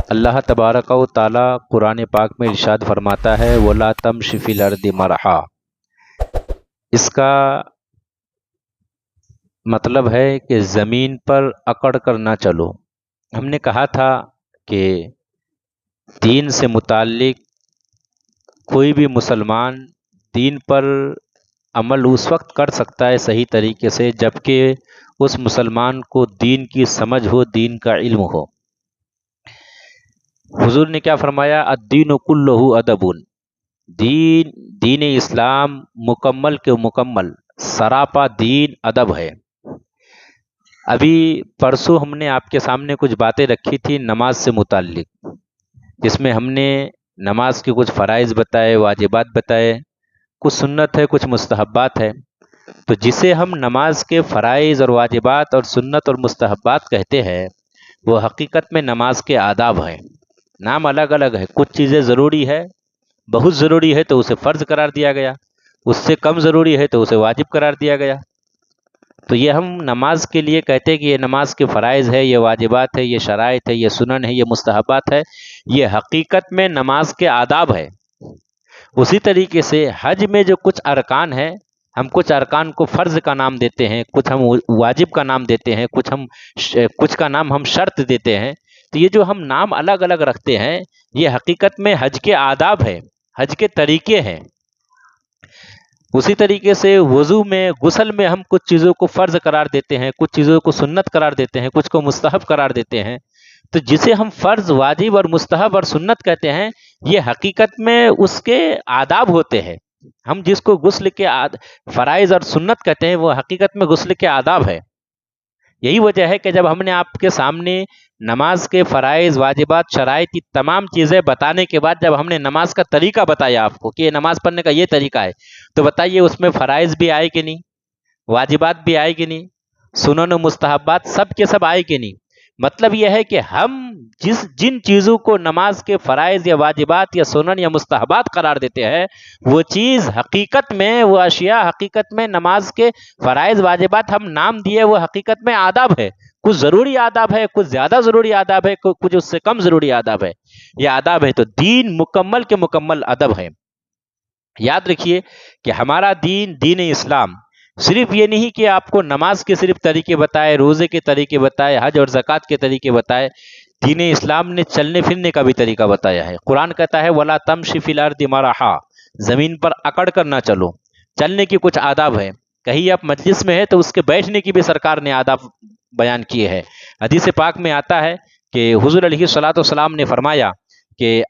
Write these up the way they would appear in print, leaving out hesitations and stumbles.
اللہ تبارک و تعالی قرآن پاک میں ارشاد فرماتا ہے وَلَا تَمْشِ فِي الْأَرْضِ مَرَحًا۔ اس کا مطلب ہے کہ زمین پر اکڑ کر نہ چلو۔ ہم نے کہا تھا کہ دین سے متعلق کوئی بھی مسلمان دین پر عمل اس وقت کر سکتا ہے صحیح طریقے سے جبکہ اس مسلمان کو دین کی سمجھ ہو، دین کا علم ہو۔ حضور نے کیا فرمایا؟ الدین کلہ ادب۔ دین اسلام مکمل کے مکمل سراپا دین ادب ہے۔ ابھی پرسوں ہم نے آپ کے سامنے کچھ باتیں رکھی تھی نماز سے متعلق، جس میں ہم نے نماز کے کچھ فرائض بتائے، واجبات بتائے، کچھ سنت ہے، کچھ مستحبات ہے۔ تو جسے ہم نماز کے فرائض اور واجبات اور سنت اور مستحبات کہتے ہیں وہ حقیقت میں نماز کے آداب ہیں۔ نام الگ الگ ہے، کچھ چیزیں ضروری ہے، بہت ضروری ہے تو اسے فرض قرار دیا گیا، اس سے کم ضروری ہے تو اسے واجب قرار دیا گیا۔ تو یہ ہم نماز کے لیے کہتے ہیں کہ یہ نماز کے فرائض ہے، یہ واجبات ہے، یہ شرائط ہے، یہ سنن ہے، یہ مستحبات ہے، یہ حقیقت میں نماز کے آداب ہے۔ اسی طریقے سے حج میں جو کچھ ارکان ہیں، ہم کچھ ارکان کو فرض کا نام دیتے ہیں، کچھ ہم واجب کا نام دیتے ہیں، کچھ کا نام ہم شرط دیتے ہیں۔ تو یہ جو ہم نام الگ الگ رکھتے ہیں یہ حقیقت میں حج کے آداب ہے، حج کے طریقے ہیں۔ اسی طریقے سے وضو میں، غسل میں ہم کچھ چیزوں کو فرض قرار دیتے ہیں، کچھ چیزوں کو سنت قرار دیتے ہیں، کچھ کو مستحب قرار دیتے ہیں۔ تو جسے ہم فرض، واجب اور مستحب اور سنت کہتے ہیں یہ حقیقت میں اس کے آداب ہوتے ہیں۔ ہم جس کو غسل کے فرائض اور سنت کہتے ہیں وہ حقیقت میں غسل کے آداب ہے۔ یہی وجہ ہے کہ جب ہم نے آپ کے سامنے نماز کے فرائض، واجبات، شرائط کی تمام چیزیں بتانے کے بعد جب ہم نے نماز کا طریقہ بتایا آپ کو کہ یہ نماز پڑھنے کا یہ طریقہ ہے، تو بتائیے اس میں فرائض بھی آئے کہ نہیں، واجبات بھی آئے کہ نہیں، سنن و مستحبات سب کے سب آئے کہ نہیں؟ مطلب یہ ہے کہ ہم جن چیزوں کو نماز کے فرائض یا واجبات یا سنن یا مستحبات قرار دیتے ہیں وہ چیز حقیقت میں، وہ اشیاء حقیقت میں نماز کے فرائض واجبات ہم نام دیے وہ حقیقت میں آداب ہے۔ کچھ ضروری آداب ہے، کچھ زیادہ ضروری آداب ہے، کچھ اس سے کم ضروری آداب ہے۔ یہ آداب ہے تو دین مکمل کے مکمل ادب ہے۔ یاد رکھیے کہ ہمارا دین، دین اسلام صرف یہ نہیں کہ آپ کو نماز کے صرف طریقے بتائے، روزے کے طریقے بتائے، حج اور زکوٰۃ کے طریقے بتائے، دین اسلام نے چلنے پھرنے کا بھی طریقہ بتایا ہے۔ قرآن کہتا ہے وَلَا تَمْشِ فِي الْأَرْضِ مَرَحًا، زمین پر اکڑ کر نہ چلو۔ چلنے کے کچھ آداب ہیں، کہیں آپ مجلس میں ہے تو اس کے بیٹھنے کی بھی سرکار نے آداب بیان کیے ہیں۔ حدیث پاک میں آتا ہے کہ حضور علیہ الصلوۃ والسلام نے فرمایا کہ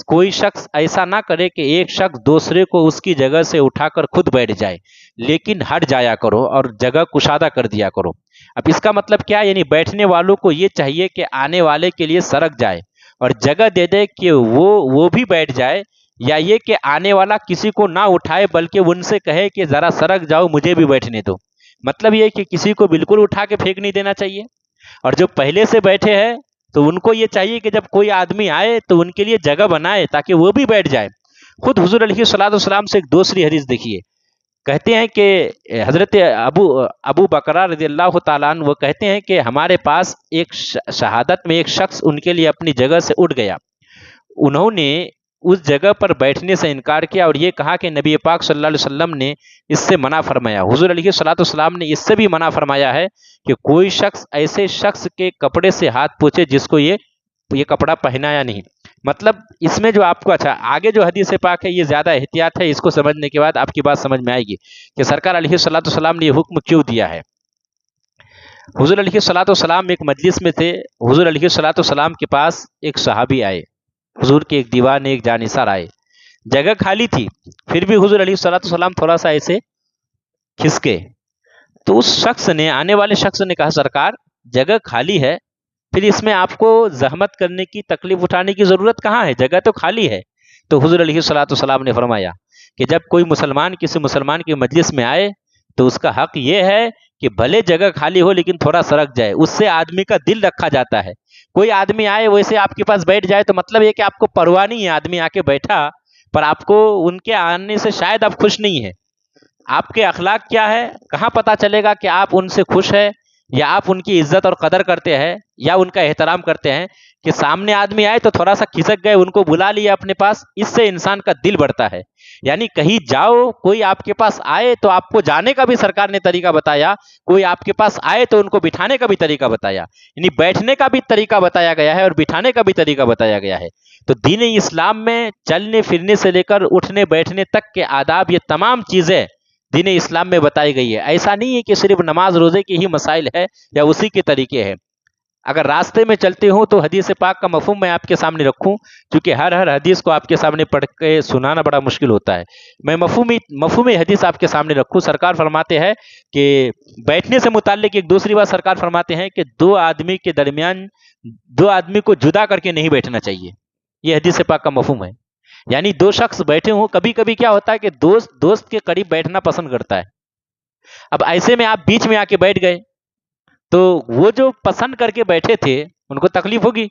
کوئی شخص ایسا نہ کرے کہ ایک شخص دوسرے کو اس کی جگہ سے اٹھا کر خود بیٹھ جائے، لیکن ہٹ جایا کرو اور جگہ کشادہ کر دیا کرو۔ اب اس کا مطلب کیا؟ یعنی بیٹھنے والوں کو یہ چاہیے کہ آنے والے کے لیے سرک جائے اور جگہ دے دے کہ وہ بھی بیٹھ جائے، یا یہ کہ آنے والا کسی کو نہ اٹھائے بلکہ ان سے کہے کہ ذرا سرک جاؤ، مجھے بھی بیٹھنے دو۔ مطلب یہ کہ کسی کو بالکل اٹھا کے پھینک نہیں دینا چاہیے، اور جو پہلے سے بیٹھے ہیں تو ان کو یہ چاہیے کہ جب کوئی آدمی آئے تو ان کے لیے جگہ بنائے تاکہ وہ بھی بیٹھ جائے۔ خود حضور علیہ الصلوۃ والسلام سے ایک دوسری حدیث دیکھیے، کہتے ہیں کہ حضرت ابو بکر رضی اللہ تعالیٰ عنہ وہ کہتے ہیں کہ ہمارے پاس ایک شہادت میں ایک شخص ان کے لیے اپنی جگہ سے اٹھ گیا، انہوں نے اس جگہ پر بیٹھنے سے انکار کیا اور یہ کہا کہ نبی پاک صلی اللہ علیہ وسلم نے اس سے منع فرمایا۔ حضور علیہ الصلوۃ والسلام نے اس سے بھی منع فرمایا ہے کہ کوئی شخص ایسے شخص کے کپڑے سے ہاتھ پوچھے جس کو یہ کپڑا پہنایا نہیں۔ مطلب اس میں جو آپ کو اچھا آگے جو حدیث پاک ہے یہ زیادہ احتیاط ہے، اس کو سمجھنے کے بعد آپ کی بات سمجھ میں آئے گی کہ سرکار علیہ الصلوۃ والسلام نے یہ حکم کیوں دیا ہے۔ حضور علیہ الصلوۃ والسلام ایک مجلس میں تھے، حضور علیہ الصلوۃ والسلام کے پاس ایک صحابی آئے، حضور کے ایک دیوان، ایک جانثار آئے، جگہ خالی تھی، پھر بھی حضور علیہ الصلوۃ والسلام تھوڑا سا ایسے کھسکے، تو اس شخص نے، آنے والے شخص نے کہا سرکار جگہ خالی ہے، پھر اس میں آپ کو زحمت کرنے کی، تکلیف اٹھانے کی ضرورت کہاں ہے، جگہ تو خالی ہے۔ تو حضور علیہ الصلوۃ والسلام نے فرمایا کہ جب کوئی مسلمان کسی مسلمان کے مجلس میں آئے تو اس کا حق یہ ہے کہ بھلے جگہ خالی ہو لیکن تھوڑا سرک جائے، اس سے آدمی کا دل رکھا جاتا ہے۔ کوئی آدمی آئے ویسے آپ کے پاس بیٹھ جائے تو مطلب یہ کہ آپ کو پرواہ نہیں ہے، آدمی آ کے بیٹھا پر آپ کو ان کے آنے سے شاید آپ خوش نہیں ہیں۔ آپ کے اخلاق کیا ہے، کہاں پتہ چلے گا کہ آپ ان سے خوش ہیں یا آپ ان کی عزت اور قدر کرتے ہیں یا ان کا احترام کرتے ہیں कि सामने आदमी आए तो थोड़ा सा खिसक गए, उनको बुला लिया अपने पास, इससे इंसान का दिल बढ़ता है। यानी कहीं जाओ, कोई आपके पास आए तो आपको जाने का भी सरकार ने तरीका बताया, कोई आपके पास आए तो उनको बिठाने का भी तरीका बताया, यानी बैठने का भी तरीका बताया गया है और बिठाने का भी तरीका बताया गया है। तो दीन इस्लाम में चलने फिरने से लेकर उठने बैठने तक के आदाब, ये तमाम चीजें दीन इस्लाम में बताई गई है। ऐसा नहीं है कि सिर्फ नमाज रोजे की ही मसाइल है या उसी के तरीके हैं। अगर रास्ते में चलते हो तो हदीस पाक का मफहूम मैं आपके सामने रखूं, क्योंकि हर हदीस को आपके सामने पढ़ के सुनाना बड़ा मुश्किल होता है। मैं मफहूम हदीस आपके सामने रखूं। सरकार फरमाते हैं कि बैठने से मुताल्लिक एक दूसरी बात सरकार फरमाते हैं कि दो आदमी के दरमियान, दो आदमी को जुदा करके नहीं बैठना चाहिए। ये हदीस पाक का मफहूम है। यानी दो शख्स बैठे हों, कभी कभी क्या होता है कि दोस्त के करीब बैठना पसंद करता है। अब ऐसे में आप बीच में आके बैठ गए तो वो जो पसंद करके बैठे थे उनको तकलीफ होगी।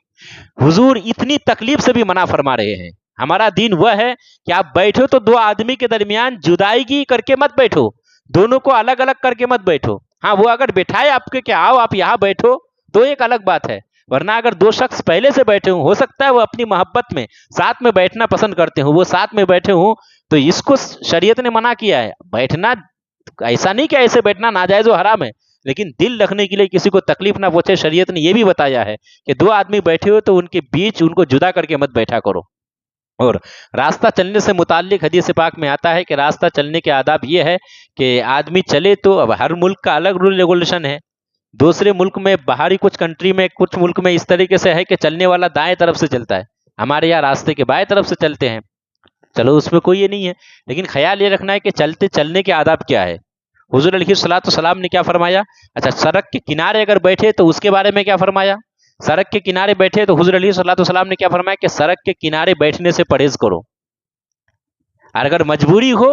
हुजूर इतनी तकलीफ से भी मना फरमा रहे हैं। हमारा दीन वह है कि आप बैठो तो दो आदमी के दरमियान जुदाईगी करके मत बैठो, दोनों को अलग अलग करके मत बैठो। हाँ, वो अगर बैठाए आपके कि आओ आप यहाँ बैठो तो एक अलग बात है, वरना अगर दो शख्स पहले से बैठे हो सकता है वो अपनी मोहब्बत में साथ में बैठना पसंद करते हो, वो साथ में बैठे हो, तो इसको शरीयत ने मना किया है बैठना। ऐसा नहीं कि ऐसे बैठना नाजायज और हराम है, लेकिन दिल रखने के लिए किसी को तकलीफ ना पहुंचे, शरीयत ने यह भी बताया है कि दो आदमी बैठे हो तो उनके बीच उनको जुदा करके मत बैठा करो। और रास्ता चलने से मुताल्लिक हदीस पाक में आता है कि रास्ता चलने के आदाब ये है कि आदमी चले तो, अब हर मुल्क का अलग रूल रेगुलेशन है। दूसरे मुल्क में, बाहरी कुछ कंट्री में, कुछ मुल्क में इस तरीके से है कि चलने वाला दाएं तरफ से चलता है, हमारे यहाँ रास्ते के बाएं तरफ से चलते हैं। चलो उसमें कोई ये नहीं है, लेकिन ख्याल ये रखना है कि चलते चलने के आदाब क्या है। हुजूर अलैहिस्सलाम ने क्या फरमाया? अच्छा, सड़क के किनारे अगर बैठे तो उसके बारे में क्या फरमाया? सड़क के किनारे बैठे तो हुजूर अलैहिस्सलाम ने क्या फरमाया कि सड़क के किनारे बैठने से परहेज करो। और अगर मजबूरी हो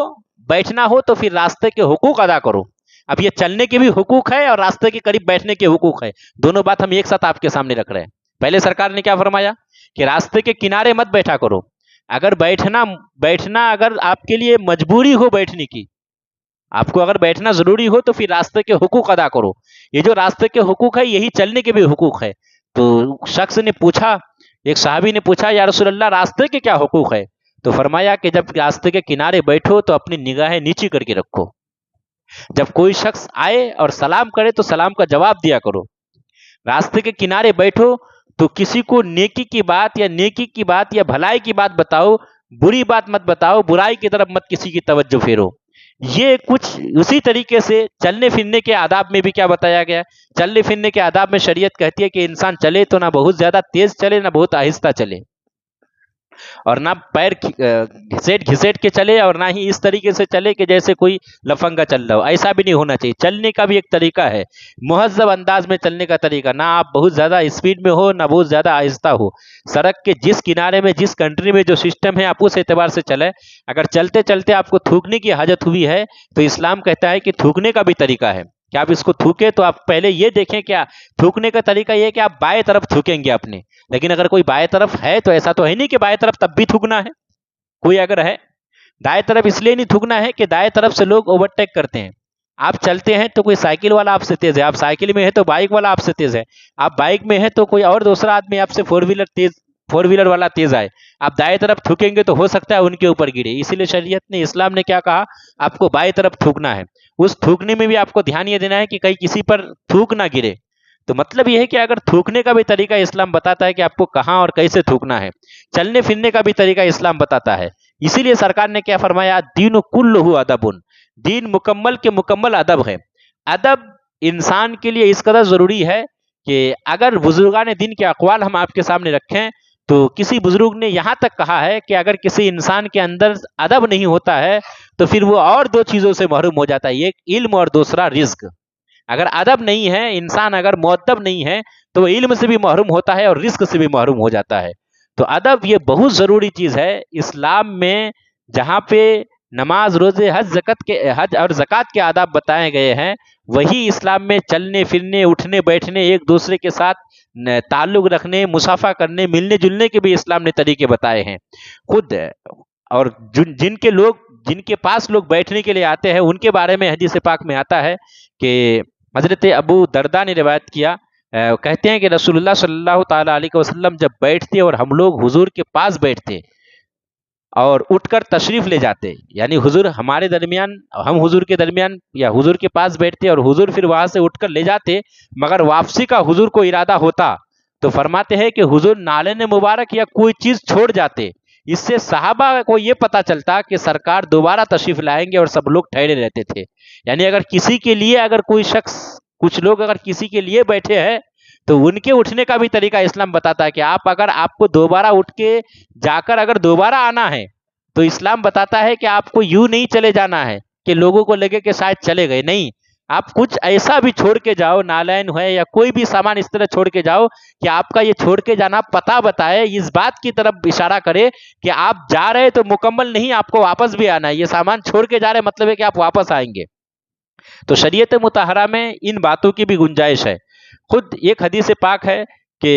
बैठना हो तो फिर रास्ते के हुकूक अदा करो। अब ये चलने के भी हुकूक है और रास्ते के करीब बैठने के हुकूक है, दोनों बात हम एक साथ आपके सामने रख रहे हैं। पहले सरकार ने क्या फरमाया कि रास्ते के किनारे मत बैठा करो। अगर बैठना अगर आपके लिए मजबूरी हो बैठने की, आपको अगर बैठना जरूरी हो तो फिर रास्ते के हुकूक अदा करो। ये जो रास्ते के हुकूक है यही चलने के भी हुकूक है। तो शख्स ने पूछा, एक साहबी ने पूछा, या रसूल अल्लाह रास्ते के क्या हुकूक है? तो फरमाया कि जब रास्ते के किनारे बैठो तो अपनी निगाहें नीची करके रखो। जब कोई शख्स आए और सलाम करे तो सलाम का जवाब दिया करो। रास्ते के किनारे बैठो तो किसी को नेकी की बात या भलाई की बात बताओ, बुरी बात मत बताओ, बुराई की तरफ मत किसी की तवज्जो फेरो। ये कुछ उसी तरीके से चलने फिरने के आदाब में भी क्या बताया गया? चलने फिरने के आदाब में शरीयत कहती है कि इंसान चले तो ना बहुत ज्यादा तेज चले ना बहुत आहिस्ता चले, और ना पैर घिसेट घिसेट के चले और ना ही इस तरीके से चले कि जैसे कोई लफंगा चल रहा हो। ऐसा भी नहीं होना चाहिए। चलने का भी एक तरीका है, मुहज्जब अंदाज में चलने का तरीका, ना आप बहुत ज्यादा स्पीड में हो ना बहुत ज्यादा आहिस्ता हो। सड़क के जिस किनारे में, जिस कंट्री में जो सिस्टम है आप उस एतबार से चले। अगर चलते चलते आपको थूकने की हाजत हुई है तो इस्लाम कहता है कि थूकने का भी तरीका है कि आप इसको थूके तो आप पहले ये देखें, क्या थूकने का तरीका ये है कि आप बाएं तरफ थूकेंगे अपने। लेकिन अगर कोई बाएं तरफ है तो ऐसा तो है नहीं कि बाएं तरफ तब भी थूकना है। कोई अगर है दाएं तरफ इसलिए नहीं थूकना है कि दाएं तरफ से लोग ओवरटेक करते हैं। आप चलते हैं तो कोई साइकिल वाला आपसे तेज है, आप साइकिल में है तो बाइक वाला आपसे तेज है, आप बाइक में है तो कोई और दूसरा आदमी आपसे फोर व्हीलर वाला तेज आए, आप दाएं तरफ थूकेंगे तो हो सकता है उनके ऊपर गिरे। इसीलिए शरीयत ने, इस्लाम ने क्या कहा? आपको बाएं तरफ थूकना है। उस थूकने में भी आपको ध्यान ये देना है कि कहीं किसी पर थूक ना गिरे। तो मतलब यह है कि अगर थूकने का भी तरीका इस्लाम बताता है कि आपको कहां और कैसे थूकना है। चलने फिरने का भी तरीका इस्लाम बताता है। इसीलिए सरकार ने क्या फरमाया? दीन कुल्लुहु अदबुन, दीन मुकम्मल के मुकम्मल अदब है। अदब इंसान के लिए इस कदर जरूरी है कि अगर बुजुर्गान दीन के अक़वाल हम आपके सामने रखें तो किसी बुजुर्ग ने यहां तक कहा है कि अगर किसी इंसान के अंदर अदब नहीं होता है तो फिर वो और दो चीजों से महरूम हो जाता है, एक इल्म और दूसरा रिज्क। अगर अदब नहीं है, इंसान अगर मुअद्दब नहीं है तो वो इल्म से भी महरूम होता है और रिज्क से भी महरूम हो जाता है। तो अदब ये बहुत जरूरी चीज है इस्लाम में। जहां पे नमाज, रोजे, हज और ज़कात के आदाब बताए गए हैं, वही इस्लाम में चलने फिरने, उठने बैठने, एक दूसरे के साथ ताल्लुक रखने, मुसाफा करने, मिलने जुलने के भी इस्लाम ने तरीके बताए हैं खुद। और जिनके पास लोग बैठने के लिए आते हैं उनके बारे में हदीस पाक में आता है कि हजरत अबू दरदा ने रिवायत किया, कहते हैं कि रसूलुल्लाह सल्लल्लाहु ताला अलैहि वसल्लम जब बैठते और हम लोग हुजूर के पास बैठते और उठकर तशरीफ ले जाते, यानी हुजूर हमारे दरमियान, हम हुजूर के दरमियान या हुजूर के पास बैठते और हुजूर फिर वहां से उठकर ले जाते, मगर वापसी का हुजूर को इरादा होता तो फरमाते हैं कि हुजूर नालन मुबारक या कोई चीज छोड़ जाते। इससे सहाबा को ये पता चलता कि सरकार दोबारा तशरीफ लाएंगे और सब लोग ठहरे रहते थे। यानी अगर किसी के लिए, अगर कोई शख्स, कुछ लोग अगर किसी के लिए बैठे हैं तो उनके उठने का भी तरीका इस्लाम बताता है कि आप, अगर आपको दोबारा उठ के जाकर अगर दोबारा आना है तो इस्लाम बताता है कि आपको यूं नहीं चले जाना है कि लोगों को लगे कि शायद चले गए, नहीं, आप कुछ ऐसा भी छोड़ के जाओ, नालैन है या कोई भी सामान इस तरह छोड़ के जाओ कि आपका ये छोड़ के जाना पता बताए, इस बात की तरफ इशारा करे कि आप जा रहे तो मुकम्मल नहीं, आपको वापस भी आना है, ये सामान छोड़ के जा रहे मतलब है कि आप वापस आएंगे। तो शरीयत मुतहरा में इन बातों की भी गुंजाइश है। खुद एक हदीस पाक है कि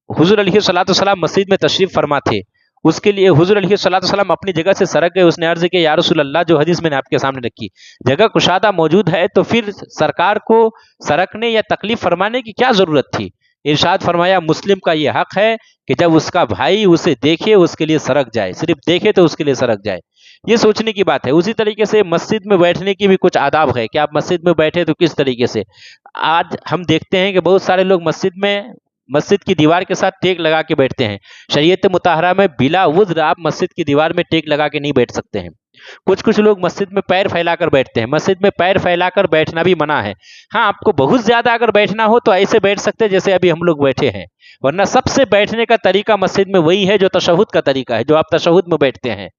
हुजूर अलैहिस्सलाम मस्जिद में तशरीफ फरमा थे, उसके लिए हुजूर अलैहिस्सलाम अपनी जगह से सरक गए। उसने अर्ज किया, या रसूल अल्लाह, जो हदीस मैंने आपके सामने रखी, जगह कुशादा मौजूद है तो फिर सरकार को सरकने या तकलीफ फरमाने की क्या जरूरत थी? इरशाद फरमाया, मुस्लिम का ये हक है कि जब उसका भाई उसे देखे उसके लिए सरक जाए, सिर्फ देखे तो उसके लिए सरक जाए। ये सोचने की बात है। उसी तरीके से मस्जिद में बैठने की भी कुछ आदाब है कि आप मस्जिद में बैठे तो किस तरीके से। आज हम देखते हैं कि बहुत सारे लोग मस्जिद की दीवार के साथ टेक लगा के बैठते हैं। शरीयत मुताहरा में बिला उज़्र आप मस्जिद की दीवार में टेक लगा के नहीं बैठ सकते हैं। कुछ लोग मस्जिद में पैर फैलाकर बैठते हैं। मस्जिद में पैर फैलाकर बैठना भी मना है। हाँ, आपको बहुत ज्यादा अगर बैठना हो तो ऐसे बैठ सकते हैं जैसे अभी हम लोग बैठे हैं, वरना सबसे बैठने का तरीका मस्जिद में वही है जो तशहुद का तरीका है, जो आप तशहुद में बैठते हैं।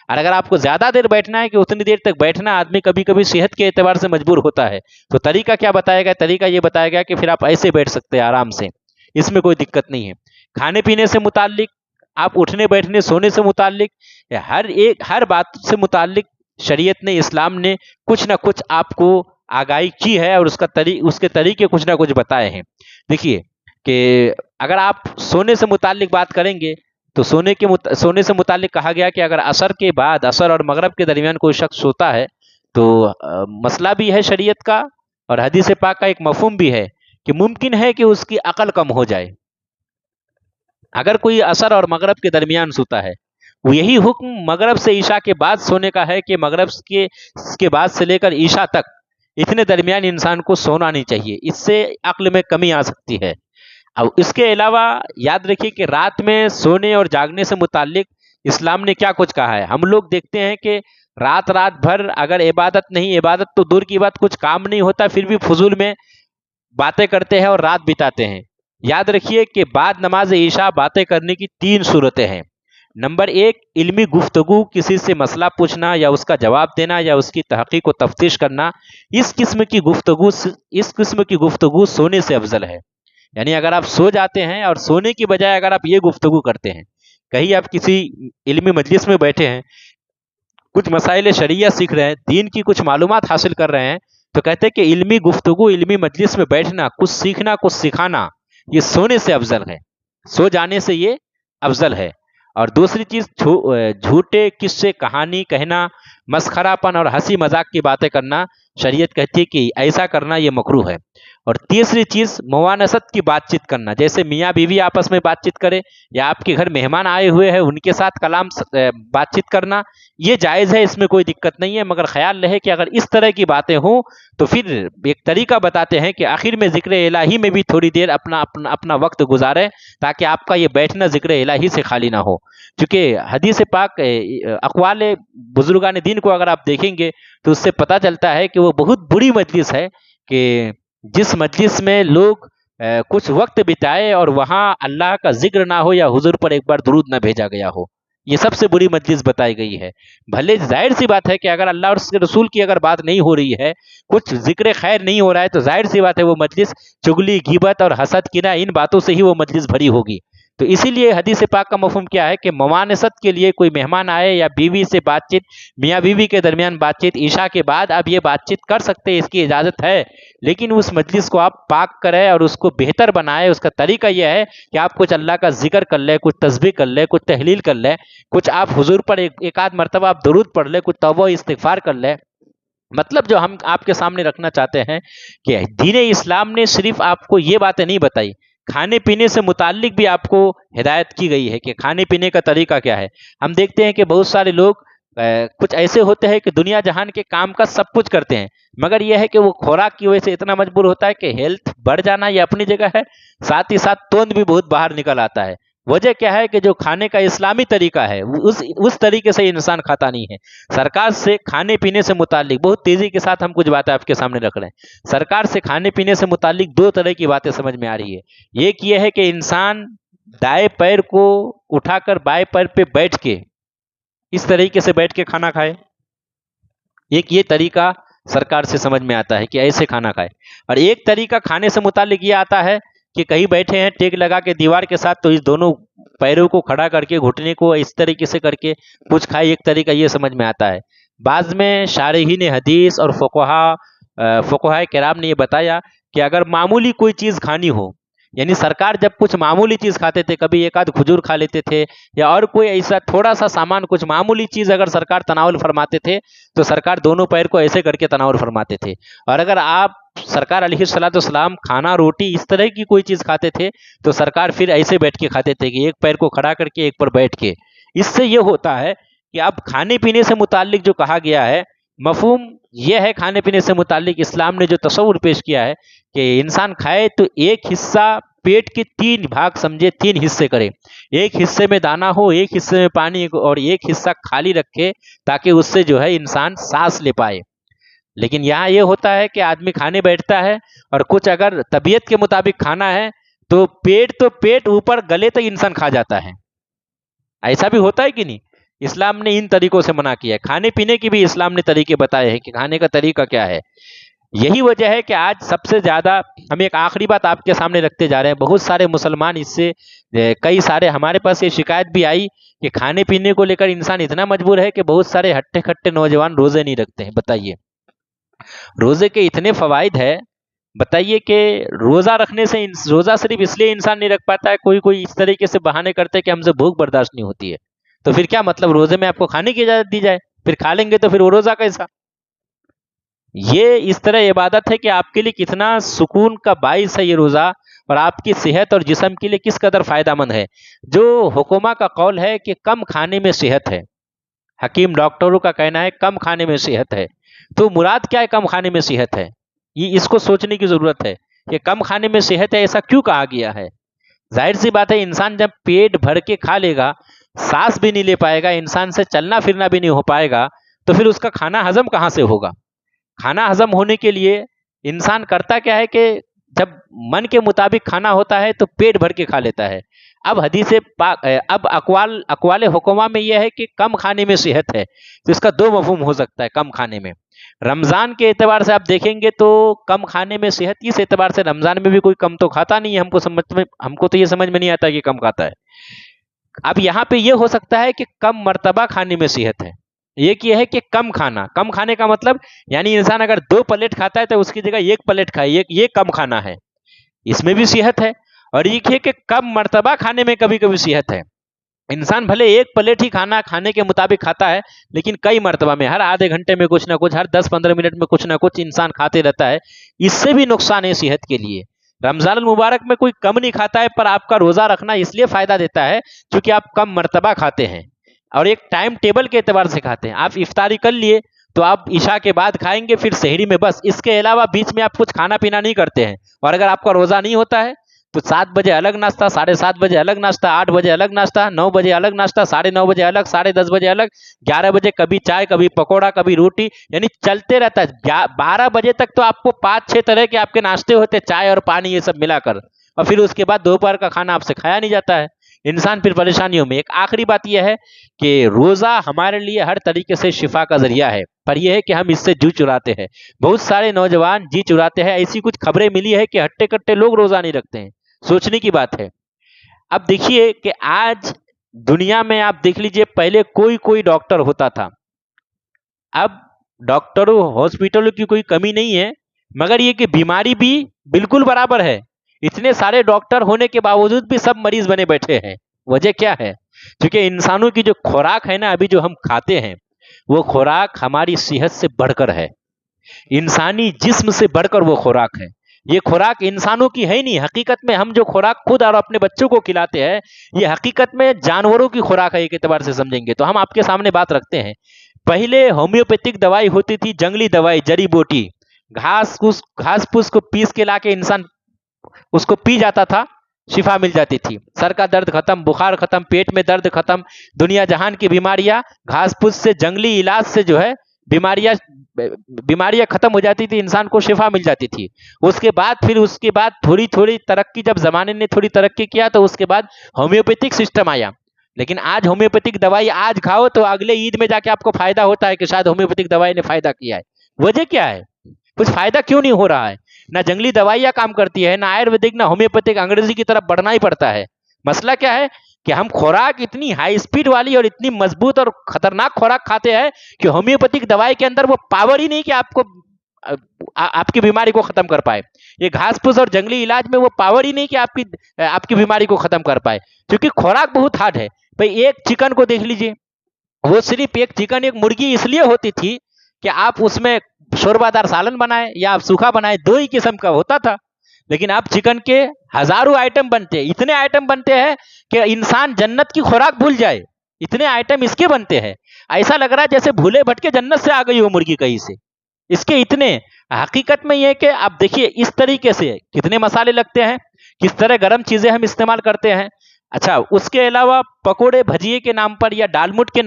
और अगर आपको ज्यादा देर बैठना है कि उतनी देर तक बैठना, आदमी कभी कभी सेहत के एतबार से मजबूर होता है, तो तरीका क्या बताया गया? तरीका ये बताया गया कि फिर आप ऐसे बैठ सकते हैं आराम से, इसमें कोई दिक्कत नहीं है। खाने पीने से मुताल्लिक, आप उठने बैठने सोने से मुताल्लिक, हर बात से मुताल्लिक शरीयत ने, इस्लाम ने कुछ ना कुछ आपको आगाही की है और उसके तरीके कुछ ना कुछ बताए हैं। देखिए कि अगर आप सोने से मुताल्लिक बात करेंगे तो सोने से मुताल्लिक कहा गया कि अगर असर के बाद, असर और मगरब के दरमियान कोई शख्स सोता है तो मसला भी है शरीयत का और हदीस पाक का एक मफहूम भी है कि मुमकिन है कि उसकी अकल कम हो जाए। अगर कोई असर और मगरब के दरमियान सोता है, वो यही हुक्म मगरब से ईशा के बाद सोने का है कि मगरब के बाद से लेकर ईशा तक इतने दरमियान इंसान को सोना नहीं चाहिए, इससे अक्ल में कमी आ सकती है। अब इसके अलावा याद रखिए कि रात में सोने और जागने से मुताल्लिक इस्लाम ने क्या कुछ कहा है। हम लोग देखते हैं कि रात भर अगर इबादत नहीं, इबादत तो दूर की बात, कुछ काम नहीं होता, फिर भी फजूल में बातें करते हैं और रात बिताते हैं। याद रखिए कि बाद नमाज ईशा बातें करने की 3 सूरतें हैं। नंबर 1, इल्मी गुफ्तगू, किसी से मसला पूछना या उसका जवाब देना या उसकी तहकीक व तफ्तीश करना। इस किस्म की गुफ्तगू सोने से अफजल है। यानी अगर आप सो जाते हैं और सोने की बजाय अगर आप ये गुफ्तगू करते हैं, कहीं आप किसी इल्मी मजलिस में बैठे हैं, कुछ मसाइल शरिया सीख रहे हैं, दीन की कुछ मालूमात हासिल कर रहे हैं, तो कहते हैं कि इल्मी गुफ्तगू, इल्मी मजलिस में बैठना, कुछ सीखना, कुछ सिखाना, ये सोने से अफजल है, सो जाने से ये अफजल है। और दूसरी चीज, झूठे किस्से कहानी कहना, मस्खरापन और हंसी मजाक की बातें करना, शरीयत कहती है कि ऐसा करना ये मकरूह है। और तीसरी चीज, मुवानसत की बातचीत करना, जैसे मियाँ बीवी आपस में बातचीत करे या आपके घर मेहमान आए हुए हैं उनके साथ कलाम बातचीत करना, ये जायज़ है, इसमें कोई दिक्कत नहीं है। मगर ख्याल रहे कि अगर इस तरह की बातें हों तो फिर एक तरीका बताते हैं कि आखिर में जिक्र इलाही में भी थोड़ी देर अपना वक्त गुजारें, ताकि आपका ये बैठना जिक्र इलाही से खाली ना हो। क्योंकि हदीस पाक, अक़वाल बुजुर्गान दीन को अगर आप देखेंगे तो उससे पता चलता है कि वो बहुत बुरी मजलिस है कि जिस मजलिस में लोग कुछ वक्त बिताए और वहां अल्लाह का जिक्र ना हो या हुजूर पर एक बार दुरूद ना भेजा गया हो, ये सबसे बुरी मजलिस बताई गई है। भले जाहिर सी बात है कि अगर अल्लाह और उसके रसूल की अगर बात नहीं हो रही है, कुछ जिक्र खैर नहीं हो रहा है, तो जाहिर सी बात है वो मजलिस चुगली, गिबत और हसद किना, इन बातों से ही वो मजलिस भरी होगी। तो इसीलिए हदीस पाक का मफहूम क्या है कि मवानसत के लिए कोई मेहमान आए या बीवी से बातचीत, मियाँ बीवी के दरमियान बातचीत, ईशा के बाद आप ये बातचीत कर सकते हैं, इसकी इजाज़त है, लेकिन उस मजलिस को आप पाक करें और उसको बेहतर बनाए। उसका तरीका यह है कि आप कुछ अल्लाह का जिक्र कर ले, कुछ तस्बीह कर ले, कुछ तहलील कर ले, कुछ आप हुजूर पर एक आध मरतबा आप दरूद पढ़ ले, कुछ तौबा इस्तिगफार कर ले, मतलब जो हम आपके सामने रखना चाहते हैं कि दीन इस्लाम ने सिर्फ आपको ये बातें नहीं बताई, खाने पीने से मुताल्लिक भी आपको हिदायत की गई है कि खाने पीने का तरीका क्या है। हम देखते हैं कि बहुत सारे लोग कुछ ऐसे होते हैं कि दुनिया जहान के काम का सब कुछ करते हैं, मगर यह है कि वो खुराक की वजह से इतना मजबूर होता है कि हेल्थ बढ़ जाना ये अपनी जगह है, साथ ही साथ तोंद भी बहुत बाहर निकल आता है। वजह क्या है कि जो खाने का इस्लामी तरीका है उस तरीके से इंसान खाता नहीं है। सरकार से खाने पीने से मुतालिक बहुत तेजी के साथ हम कुछ बातें आपके सामने रख रहे हैं। सरकार से खाने पीने से मुतालिक दो तरह की बातें समझ में आ रही है। एक ये है कि इंसान दाएं पैर को उठाकर बाएं पैर पे बैठ के इस तरीके से बैठ के खाना खाए, एक ये तरीका सरकार से समझ में आता है कि ऐसे खाना खाए। और एक तरीका खाने से मुतालिक ये आता है कि कहीं बैठे हैं टेक लगा के दीवार के साथ, तो इस दोनों पैरों को खड़ा करके घुटने को इस तरीके से करके कुछ खाए, एक तरीका ये समझ में आता है। बाद में शारहीन हदीस और फुक़हा किराम ने ये बताया कि अगर मामूली कोई चीज़ खानी हो, यानी सरकार जब कुछ मामूली चीज़ खाते थे, कभी एक आध खजूर खा लेते थे या और कोई ऐसा थोड़ा सा सामान, कुछ मामूली चीज़ अगर सरकार तनावल फरमाते थे तो सरकार दोनों पैर को ऐसे करके तनावल फरमाते थे। और अगर आप सरकार अलैहिस्सलाम खाना रोटी इस तरह की कोई चीज़ खाते थे तो सरकार फिर ऐसे बैठ के खाते थे कि एक पैर को खड़ा करके एक पर बैठ के। इससे ये होता है कि अब खाने पीने से मुताल्लिक जो कहा गया है, मफहूम यह है खाने पीने से मुताल्लिक इस्लाम ने जो तस्वुर पेश किया है कि इंसान खाए तो एक हिस्सा पेट के 3 भाग समझे, 3 हिस्से करे, एक हिस्से में दाना हो, एक हिस्से में पानी और एक हिस्सा खाली रखे, ताकि उससे जो है इंसान सांस ले पाए। लेकिन यहाँ ये होता है कि आदमी खाने बैठता है और कुछ अगर तबीयत के मुताबिक खाना है तो पेट ऊपर गले तक इंसान खा जाता है। ऐसा भी होता है कि नहीं? इस्लाम ने इन तरीकों से मना किया है। खाने पीने की भी इस्लाम ने तरीके बताए हैं कि खाने का तरीका क्या है। यही वजह है कि आज सबसे ज़्यादा हम एक आखिरी बात आपके सामने रखते जा रहे हैं। बहुत सारे मुसलमान इससे कई सारे हमारे पास ये शिकायत भी आई कि खाने पीने को लेकर इंसान इतना मजबूर है कि बहुत सारे हट्टे खट्टे नौजवान रोज़े नहीं रखते हैं। बताइए, रोज़े के इतने फ़वाइद है, बताइए कि रोज़ा रखने से रोज़ा सिर्फ इसलिए इंसान नहीं रख पाता है, कोई इस तरीके से बहाने करते हैं कि हमसे भूख बर्दाश्त नहीं होती है। तो फिर क्या मतलब रोज़े में आपको खाने की इजाज़त दी जाए, फिर खा लेंगे तो फिर वो रोज़ा कैसा? ये इस तरह इबादत है कि आपके लिए कितना सुकून का बाइस है ये रोज़ा, और आपकी सेहत और जिस्म के लिए किस कदर फ़ायदेमंद है। जो हुक्मा का कौल है कि कम खाने में सेहत है, हकीम डॉक्टरों का कहना है कम खाने में सेहत है। तो मुराद क्या है कम खाने में सेहत है? ये इसको सोचने की ज़रूरत है कि कम खाने में सेहत है, ऐसा क्यों कहा गया है? जाहिर सी बात है, इंसान जब पेट भर के खा लेगा, सांस भी नहीं ले पाएगा, इंसान से चलना फिरना भी नहीं हो पाएगा, तो फिर उसका खाना हजम कहाँ से होगा? खाना हजम होने के लिए इंसान करता क्या है कि जब मन के मुताबिक खाना होता है तो पेट भर के खा लेता है। अब अब अकवाल हुक्मा में यह है कि कम खाने में सेहत है, तो इसका दो मफहूम हो सकता है कम खाने में। रमज़ान के एतबार से आप देखेंगे तो कम खाने में सेहत, इस एतबार से रमज़ान में भी कोई कम तो खाता नहीं है, हमको तो ये समझ में नहीं आता कि कम खाता है। अब यहाँ पे ये हो सकता है कि कम मर्तबा खाने में सेहत है। एक ये है कि कम खाने का मतलब यानी इंसान अगर 2 प्लेट खाता है तो उसकी जगह 1 प्लेट खाए, ये कम खाना है, इसमें भी सेहत है। और एक है कि कम मर्तबा खाने में कभी कभी सेहत है। इंसान भले 1 प्लेट ही खाना खाने के मुताबिक खाता है, लेकिन कई मर्तबा में हर आधे घंटे में कुछ ना कुछ, हर 10-15 मिनट में कुछ ना कुछ इंसान खाते रहता है। इससे भी नुकसान है सेहत के लिए। रमजान मुबारक में कोई कम नहीं खाता है, पर आपका रोजा रखना इसलिए फायदा देता है क्योंकि आप कम मर्तबा खाते हैं और एक टाइम टेबल के एतबार से खाते हैं। आप इफ्तारी कर लिए तो आप इशा के बाद खाएंगे, फिर सहरी में, बस इसके अलावा बीच में आप कुछ खाना पीना नहीं करते हैं। और अगर आपका रोजा नहीं होता है तो 7 बजे अलग नाश्ता, 7:30 बजे अलग नाश्ता, 8 बजे अलग नाश्ता, 9 बजे अलग नाश्ता, 9:30 बजे अलग, 10:30 बजे अलग, 11 बजे कभी चाय, कभी पकौड़ा, कभी रोटी, यानी चलते रहता है। 12 बजे तक तो आपको 5-6 तरह के आपके नाश्ते होते, चाय और पानी ये सब मिलाकर, और फिर उसके बाद दोपहर का खाना आपसे खाया नहीं जाता है। इंसान फिर परेशानियों में। एक आखिरी बात यह है कि रोजा हमारे लिए हर तरीके से शिफा का जरिया है, पर यह है कि हम इससे जी चुराते हैं। बहुत सारे नौजवान जी चुराते हैं। ऐसी कुछ खबरें मिली है कि हट्टे कट्टे लोग रोजा नहीं रखते हैं। सोचने की बात है। अब देखिए कि आज दुनिया में आप देख लीजिए, पहले कोई डॉक्टर होता था, अब डॉक्टरों हॉस्पिटलों की कोई कमी नहीं है, मगर ये कि बीमारी भी बिल्कुल बराबर है। इतने सारे डॉक्टर होने के बावजूद भी सब मरीज बने बैठे हैं। वजह क्या है? क्योंकि इंसानों की जो खुराक है ना, अभी जो हम खाते हैं, वो खुराक हमारी सेहत से बढ़कर है। इंसानी जिस्म से बढ़कर वो खुराक है। ये खुराक इंसानों की है ही नहीं। हकीकत में हम जो खुराक खुद और अपने बच्चों को खिलाते हैं, ये हकीकत में जानवरों की खुराक है। एक एतबार से समझेंगे तो हम आपके सामने बात रखते हैं। पहले होम्योपैथिक दवाई होती थी, जंगली दवाई, जड़ी बूटी, घास फूस को पीस के लाके इंसान उसको पी जाता था, शिफा मिल जाती थी। सर का दर्द खत्म, बुखार खत्म, पेट में दर्द खत्म, दुनिया जहान की बीमारियां घास फूस से, जंगली इलाज से जो है बीमारियां खत्म हो जाती थी, इंसान को शिफा मिल जाती थी। उसके बाद थोड़ी थोड़ी तरक्की, जब जमाने ने थोड़ी तरक्की किया तो उसके बाद होम्योपैथिक सिस्टम आया। लेकिन आज होम्योपैथिक दवाई आज खाओ तो अगले ईद में जाके आपको फायदा होता है कि शायद होम्योपैथिक दवाई ने फायदा किया है। वजह क्या है? कुछ फायदा क्यों नहीं हो रहा है? ना जंगली दवाइयां काम करती है, ना आयुर्वेदिक, ना होम्योपैथिक, अंग्रेजी की तरफ बढ़ना ही पड़ता है। मसला क्या है कि हम खुराक इतनी हाई स्पीड वाली और इतनी मजबूत और खतरनाक खुराक खाते हैं कि होम्योपैथिक दवाई के अंदर वो पावर ही नहीं कि आपको आपकी बीमारी को खत्म कर पाए। ये घास फूस और जंगली इलाज में वो पावर ही नहीं कि आपकी बीमारी को खत्म कर पाए, क्योंकि खुराक बहुत हार्ड है। भाई एक चिकन को देख लीजिए, वो सिर्फ एक चिकन, एक मुर्गी इसलिए होती थी कि आप उसमें शोरबादार सालन बनाए या आप सूखा बनाए, दो ही किस्म का होता था। लेकिन अब चिकन के हजारों आइटम बनते हैं, इतने आइटम बनते हैं कि इंसान जन्नत की खुराक भूल जाए, इतने आइटम इसके बनते हैं। ऐसा लग रहा है जैसे भूले भटके जन्नत से आ गई हो मुर्गी कहीं से, इसके इतने। हकीकत में यह कि आप देखिए इस तरीके से कितने मसाले लगते हैं, किस तरह गर्म चीजें हम इस्तेमाल करते हैं। अच्छा, उसके अलावा पकोड़े भजिए के नाम पर या डालमुट के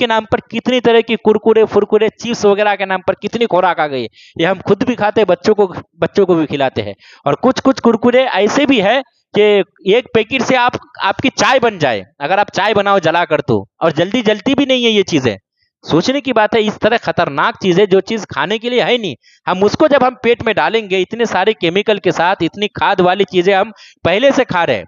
नाम पर कितनी तरह की कुरकुरे फुरकुरे चिप्स वगैरह के नाम पर कितनी खुराक आ गई है। ये हम खुद भी खाते हैं, बच्चों को भी खिलाते हैं। और कुछ कुछ कुरकुरे ऐसे भी है कि एक पैकेट से आपकी चाय बन जाए, अगर आप चाय बनाओ जला कर तो, और जल्दी जलती भी नहीं है ये चीजें। सोचने की बात है, इस तरह खतरनाक चीजें जो चीज खाने के लिए है नहीं, हम उसको जब हम पेट में डालेंगे इतने सारे केमिकल के साथ, इतनी खाद वाली चीजें हम पहले से खा रहे हैं।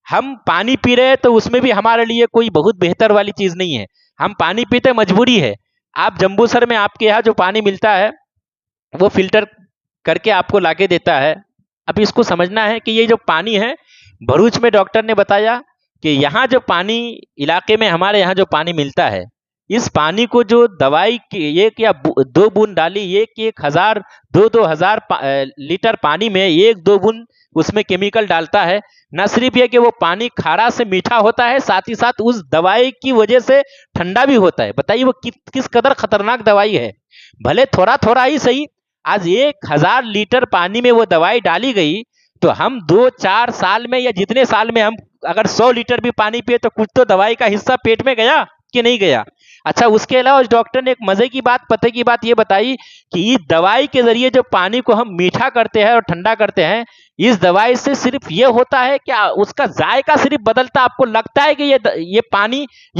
हम पानी पी रहे हैं तो उसमें भी हमारे लिए कोई बहुत बेहतर वाली चीज नहीं है, हम पानी पीते मजबूरी है। आप जम्बूसर में आपके यहाँ जो पानी मिलता है वो फिल्टर करके आपको लाके देता है। अब इसको समझना है कि ये जो पानी है, भरूच में डॉक्टर ने बताया कि यहाँ जो पानी इलाके में हमारे यहाँ जो पानी मिलता है, इस पानी को जो दवाई की एक या दो बूंद डाली, एक हजार दो हजार लीटर पानी में एक दो बूंद उसमें केमिकल डालता है। न सिर्फ ये कि वो पानी खारा से मीठा होता है, साथ ही साथ उस दवाई की वजह से ठंडा भी होता है। बताइए वो किस कदर खतरनाक दवाई है। भले थोड़ा थोड़ा ही सही, आज 1000 लीटर पानी में वो दवाई डाली गई तो हम 2-4 साल में या जितने साल में हम अगर 100 लीटर भी पानी पिए तो कुछ तो दवाई का हिस्सा पेट में गया कि नहीं गया। अच्छा, उसके अलावा उस डॉक्टर ने एक मजे की बात, पते की बात ये बताई कि इस दवाई के जरिए जो पानी को हम मीठा करते हैं और ठंडा करते हैं, इस दवाई से सिर्फ ये होता है कि उसका जायका सिर्फ बदलता, आपको लगता है कि ये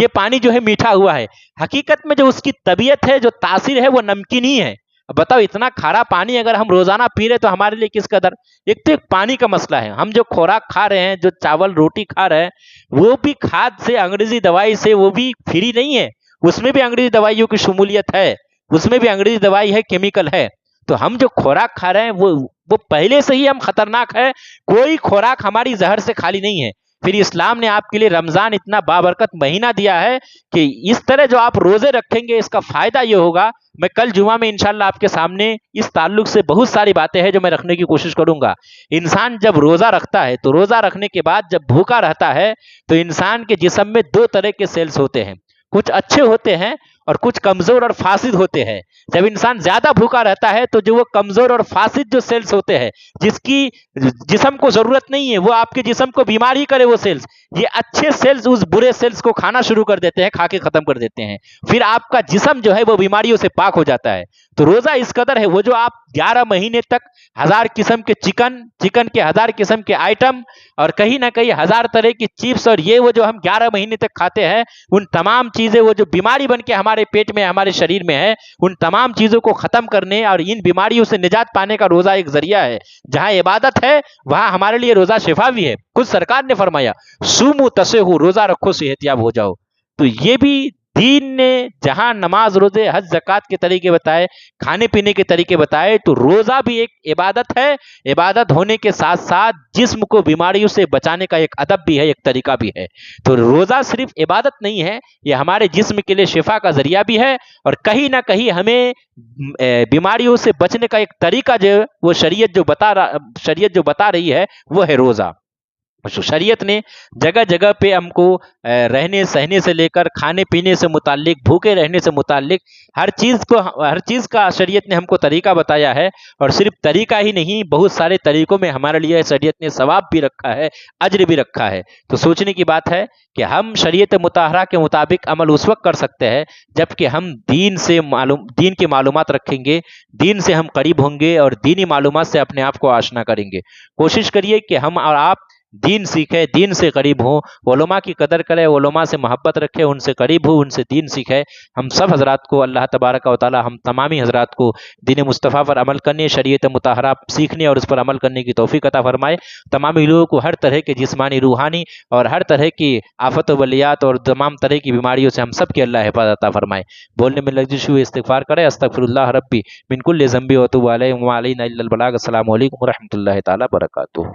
पानी जो है मीठा हुआ है। हकीकत में जो उसकी तबीयत है, जो तासीर है, वो नमकीन ही है। बताओ, इतना खारा पानी अगर हम रोजाना पी रहे तो हमारे लिए किस कदर। एक तो एक पानी का मसला है, हम जो खुराक खा रहे हैं, जो चावल रोटी खा रहे हैं, वो भी खाद से, अंग्रेजी दवाई से, वो भी फ्री नहीं है, उसमें भी अंग्रेजी दवाइयों की शमूलियत है, उसमें भी अंग्रेजी दवाई है, केमिकल है। तो हम जो खुराक खा रहे हैं वो पहले से ही हम खतरनाक है। कोई खुराक हमारी जहर से खाली नहीं है। फिर इस्लाम ने आपके लिए रमजान इतना बाबरकत महीना दिया है कि इस तरह जो आप रोजे रखेंगे इसका फायदा ये होगा। मैं कल जुमा में इंशाल्लाह आपके सामने इस ताल्लुक से बहुत सारी बातें हैं जो मैं रखने की कोशिश करूंगा। इंसान जब रोजा रखता है तो रोजा रखने के बाद जब भूखा रहता है तो इंसान के जिस्म में 2 तरह के सेल्स होते हैं, कुछ अच्छे होते हैं और कुछ कमजोर और फासिद होते हैं। जब इंसान ज्यादा भूखा रहता है तो जो वो कमजोर और फासिद जो सेल्स होते हैं, जिसकी जिस्म को जरूरत नहीं है, वो आपके जिस्म को बीमार ही करे, वो सेल्स, ये अच्छे सेल्स उस बुरे सेल्स को खाना शुरू कर देते हैं, खा के खत्म कर देते हैं। फिर आपका जिस्म जो है वो बीमारियों से पाक हो जाता है। तो रोजा इस कदर है, वो जो आप 11 महीने तक 1000 किस्म के चिकन के 1000 किस्म के आइटम और कहीं ना कहीं 1000 तरह की चिप्स, और ये वो जो हम 11 महीने तक खाते हैं, उन तमाम चीजें वो जो बीमारी बन के हमारे पेट में, हमारे शरीर में है, उन तमाम चीजों को खत्म करने और इन बीमारियों से निजात पाने का रोजा एक जरिया है। जहां इबादत है वहां हमारे लिए रोजा शिफा भी है। खुद सरकार ने फरमाया, सूमू तसेहू, रोजा रखो सेहतियाब हो जाओ। तो ये भी دین نے جہاں نماز روزے حج زکوٰۃ کے طریقے بتائے، کھانے پینے کے طریقے بتائے، تو روزہ بھی ایک عبادت ہے۔ عبادت ہونے کے ساتھ ساتھ جسم کو بیماریوں سے بچانے کا ایک ادب بھی ہے، ایک طریقہ بھی ہے۔ تو روزہ صرف عبادت نہیں ہے، یہ ہمارے جسم کے لیے شفا کا ذریعہ بھی ہے، اور کہیں نہ کہیں ہمیں بیماریوں سے بچنے کا ایک طریقہ جو وہ شریعت جو بتا رہی ہے وہ ہے روزہ۔ شریعت نے جگہ جگہ پہ ہم کو رہنے سہنے سے لے کر کھانے پینے سے متعلق، بھوکے رہنے سے متعلق ہر چیز کا شریعت نے ہم کو طریقہ بتایا ہے۔ اور صرف طریقہ ہی نہیں، بہت سارے طریقوں میں ہمارے لیے شریعت نے ثواب بھی رکھا ہے، اجر بھی رکھا ہے۔ تو سوچنے کی بات ہے کہ ہم شریعت مطہرہ کے مطابق عمل اس وقت کر سکتے ہیں جب کہ ہم دین کی معلومات رکھیں گے، دین سے ہم قریب ہوں گے، اور دینی معلومات سے اپنے آپ کو آشنا کریں گے۔ کوشش کریے کہ ہم اور آپ دین سیکھیں، دین سے قریب ہوں، علماء کی قدر کریں، علماء سے محبت رکھیں، ان سے قریب ہوں، ان سے دین سیکھیں۔ ہم سب حضرات کو اللہ تبارک و تعالی ہم تمامی حضرات کو دین مصطفیٰ پر عمل کرنے، شریعت مطہرہ سیکھنے اور اس پر عمل کرنے کی توفیق عطا فرمائے۔ تمامی لوگوں کو ہر طرح کے جسمانی، روحانی اور ہر طرح کی آفت و بلیات اور تمام طرح کی بیماریوں سے ہم سب کے اللہ حفاظت عطا فرمائے۔ بولنے میں لغزش ہوئی استغفار کرے، استغفر اللہ ربی من کل ذنب و اتوب الیہ وما علینا الا البلاغ۔ السلام علیکم ورحمۃ اللہ تعالی وبرکاتہ۔